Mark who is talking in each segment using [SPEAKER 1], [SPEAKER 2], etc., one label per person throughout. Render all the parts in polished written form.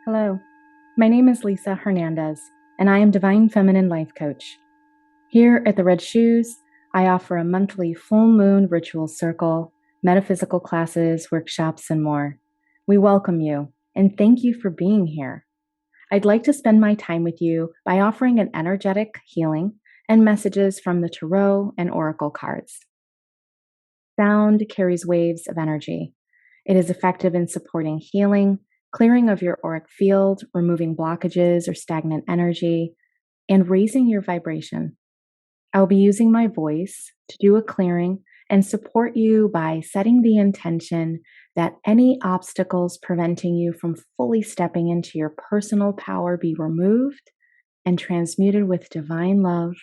[SPEAKER 1] Hello, my name is Lisa Hernandez, and I am Divine Feminine Life Coach. Here at the Red Shoes, I offer a monthly full moon ritual circle, metaphysical classes, workshops, and more. We welcome you and thank you for being here. I'd like to spend my time with you by offering an energetic healing and messages from the tarot and oracle cards. Sound carries waves of energy. It is effective in supporting healing, clearing of your auric field, removing blockages or stagnant energy, and raising your vibration. I'll be using my voice to do a clearing and support you by setting the intention that any obstacles preventing you from fully stepping into your personal power be removed and transmuted with divine love,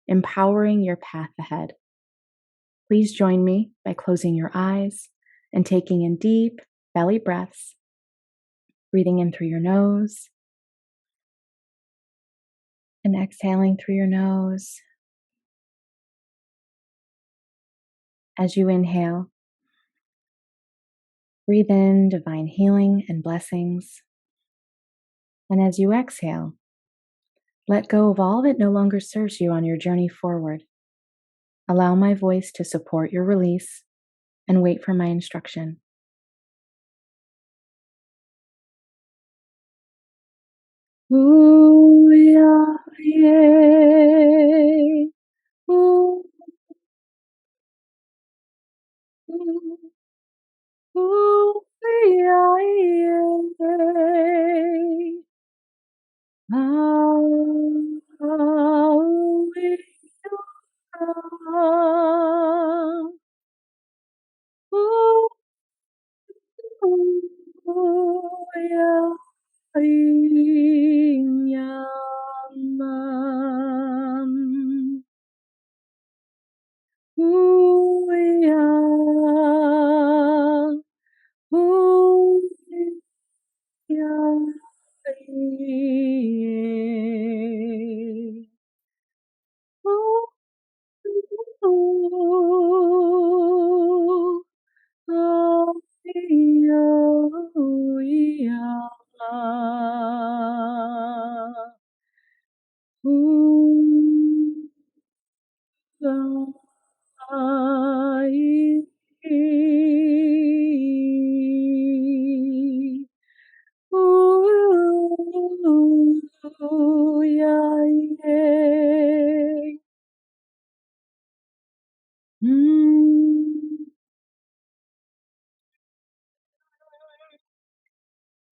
[SPEAKER 1] empowering your path ahead. Please join me by closing your eyes and taking in deep belly breaths, breathing in through your nose and exhaling through your nose. As you inhale, breathe in divine healing and blessings. And as you exhale, let go of all that no longer serves you on your journey forward. Allow my voice to support your release and wait for my instruction. Ooh, yeah, yeah. Ooh, ooh, ooh, yeah, yeah. Ah, ah, ah. Ooh, ooh, yeah, yeah, ooh, yeah, ooh, yeah, ooh, ooh, oh, yeah, ooh, I, ooh, yeah, yeah. Mm.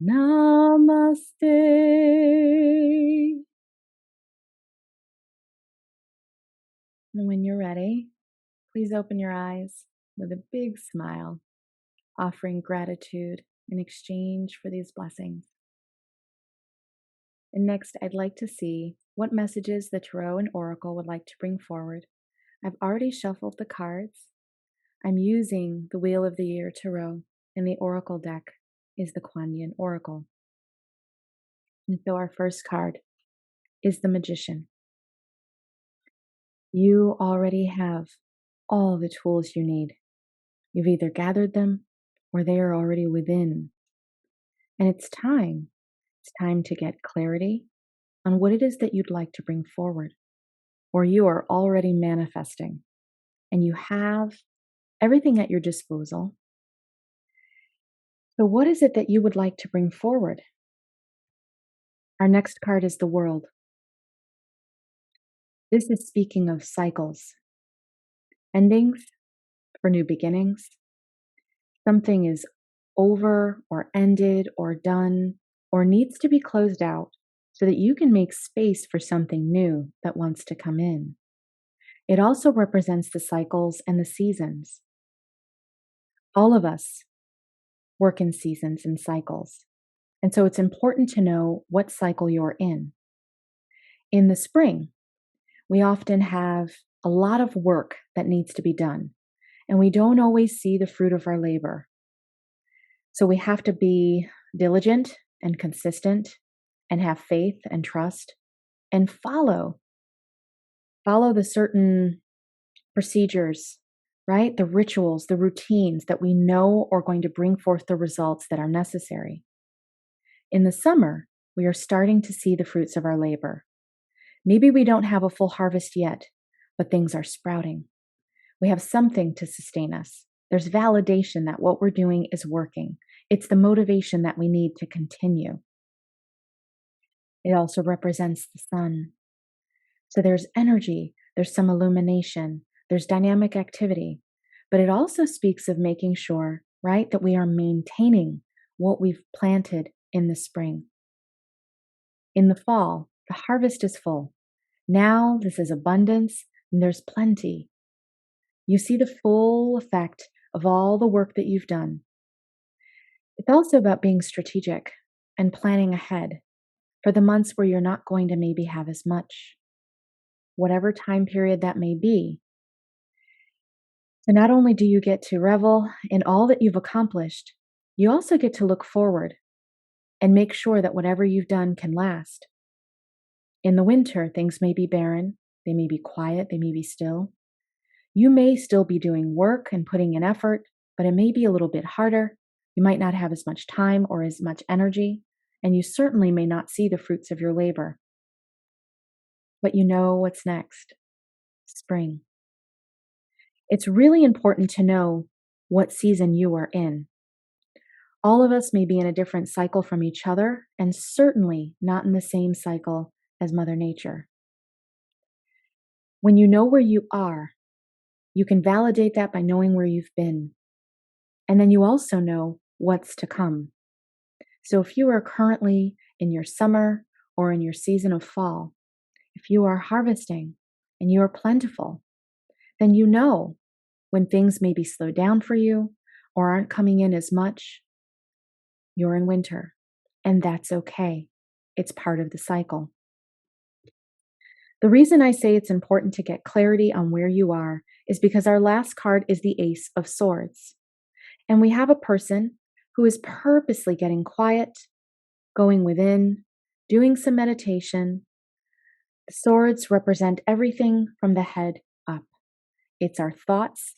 [SPEAKER 1] Namaste. And when you're ready, please open your eyes with a big smile, offering gratitude in exchange for these blessings. And next, I'd like to see what messages the Tarot and Oracle would like to bring forward. I've already shuffled the cards. I'm using the Wheel of the Year Tarot, and the Oracle deck is the Kuan Yin Oracle. And so our first card is the Magician. You already have all the tools you need. You've either gathered them or they are already within. And it's time. It's time to get clarity on what it is that you'd like to bring forward, or you are already manifesting and you have everything at your disposal. So, what is it that you would like to bring forward? Our next card is the World. This is speaking of cycles, endings for new beginnings. Something is over or ended or done or needs to be closed out so that you can make space for something new that wants to come in. It also represents the cycles and the seasons. All of us work in seasons and cycles. And so it's important to know what cycle you're in. In the spring, we often have a lot of work that needs to be done, and we don't always see the fruit of our labor. So we have to be diligent and consistent and have faith and trust and follow the certain procedures, right? The rituals, the routines that we know are going to bring forth the results that are necessary. In the summer, we are starting to see the fruits of our labor. Maybe we don't have a full harvest yet, but things are sprouting. We have something to sustain us. There's validation that what we're doing is working. It's the motivation that we need to continue. It also represents the sun. So there's energy, there's some illumination, there's dynamic activity, but it also speaks of making sure, right, that we are maintaining what we've planted in the spring. In the fall, the harvest is full. Now this is abundance and there's plenty. You see the full effect of all the work that you've done. It's also about being strategic and planning ahead for the months where you're not going to maybe have as much, whatever time period that may be. So not only do you get to revel in all that you've accomplished, you also get to look forward and make sure that whatever you've done can last. In the winter, things may be barren, they may be quiet, they may be still. You may still be doing work and putting in effort, but it may be a little bit harder. You might not have as much time or as much energy, and you certainly may not see the fruits of your labor. But you know what's next: spring. It's really important to know what season you are in. All of us may be in a different cycle from each other, and certainly not in the same cycle as Mother Nature. When you know where you are, you can validate that by knowing where you've been. And then you also know what's to come. So if you are currently in your summer or in your season of fall, if you are harvesting and you are plentiful, then you know when things maybe slow down for you or aren't coming in as much, you're in winter. And that's okay. It's part of the cycle. The reason I say it's important to get clarity on where you are is because our last card is the Ace of Swords. And we have a person who is purposely getting quiet, going within, doing some meditation. The swords represent everything from the head up. It's our thoughts.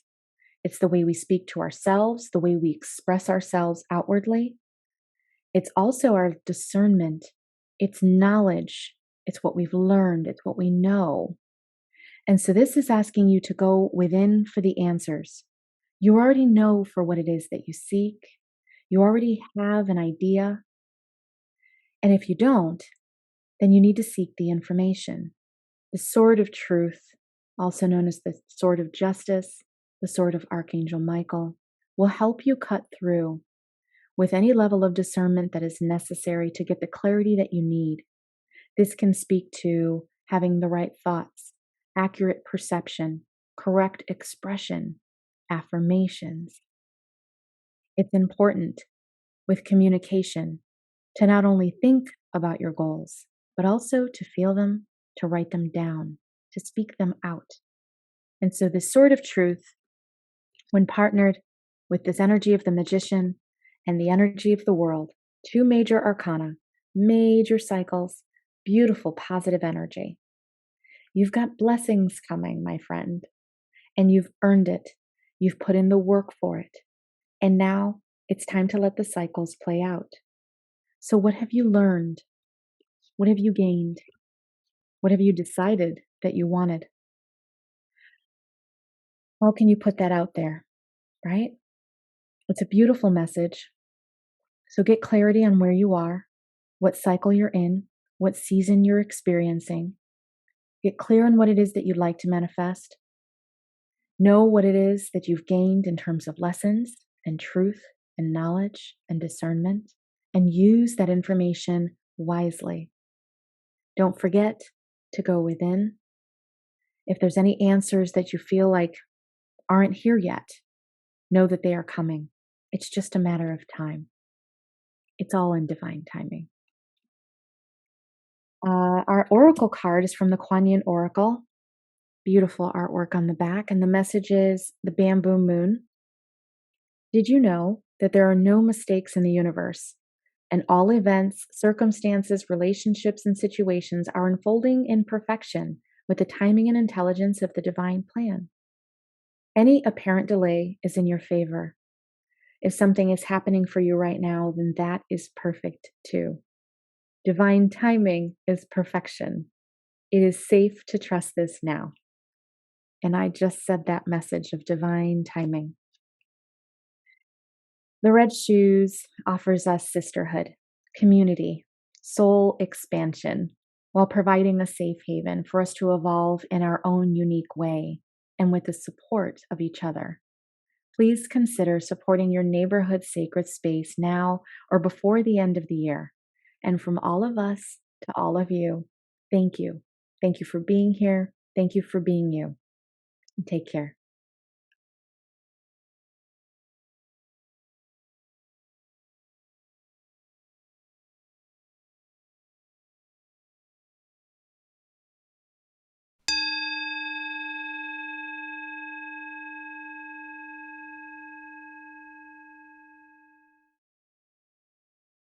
[SPEAKER 1] It's the way we speak to ourselves, the way we express ourselves outwardly. It's also our discernment. It's knowledge. It's what we've learned. It's what we know. And so this is asking you to go within for the answers. You already know for what it is that you seek. You already have an idea. And if you don't, then you need to seek the information. The sword of truth, also known as the sword of justice, the sword of Archangel Michael, will help you cut through with any level of discernment that is necessary to get the clarity that you need. This can speak to having the right thoughts, accurate perception, correct expression, affirmations. It's important with communication to not only think about your goals, but also to feel them, to write them down, to speak them out. And so this sword of truth, when partnered with this energy of the magician and the energy of the world, two major arcana, major cycles, beautiful positive energy. You've got blessings coming, my friend, and you've earned it. You've put in the work for it. And now it's time to let the cycles play out. So what have you learned? What have you gained? What have you decided that you wanted? How can you put that out there, right? It's a beautiful message. So get clarity on where you are, what cycle you're in, what season you're experiencing. Get clear on what it is that you'd like to manifest. Know what it is that you've gained in terms of lessons and truth and knowledge and discernment, and use that information wisely. Don't forget to go within. If there's any answers that you feel like aren't here yet, know that they are coming. It's just a matter of time. It's all in divine timing. Our oracle card is from the Kuan Yin Oracle. Beautiful artwork on the back, and the message is the bamboo moon. Did you know that there are no mistakes in the universe, and all events, circumstances, relationships, and situations are unfolding in perfection with the timing and intelligence of the divine plan? Any apparent delay is in your favor. If something is happening for you right now, then that is perfect too. Divine timing is perfection. It is safe to trust this now. And I just said that message of divine timing. The Red Shoes offers us sisterhood, community, soul expansion, while providing a safe haven for us to evolve in our own unique way and with the support of each other. Please consider supporting your neighborhood sacred space now or before the end of the year. And from all of us to all of you, thank you. Thank you for being here. Thank you for being you. Take care.